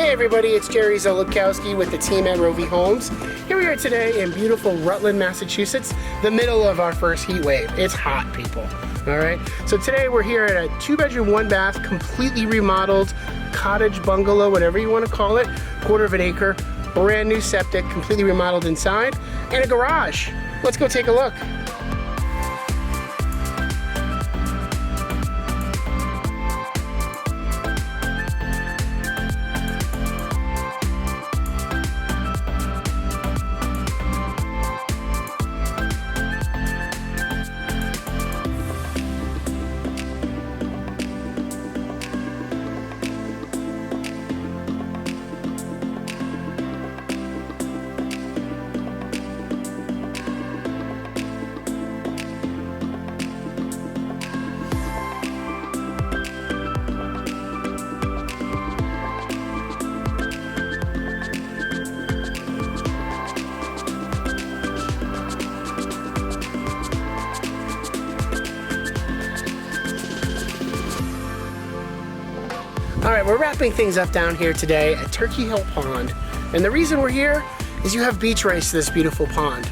Hey everybody, it's Jerry Zolobkowski with the team at Rovi Homes. Here we are today in beautiful Rutland, Massachusetts, the middle of our first heat wave. It's hot, people. All right, so today we're here at a 2-bedroom, 1-bath, completely remodeled cottage bungalow, whatever you want to call it, 1/4 of an acre, brand new septic, completely remodeled inside, and a garage. Let's go take a look. All right, we're wrapping things up down here today at Turkey Hill Pond. And the reason we're here is you have beach rights to this beautiful pond,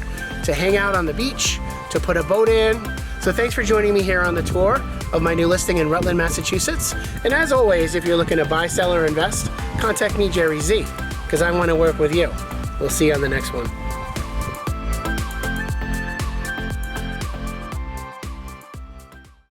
to hang out on the beach, to put a boat in. So thanks for joining me here on the tour of my new listing in Rutland, Massachusetts. And as always, if you're looking to buy, sell, or invest, contact me, Jerry Z, because I want to work with you. We'll see you on the next one.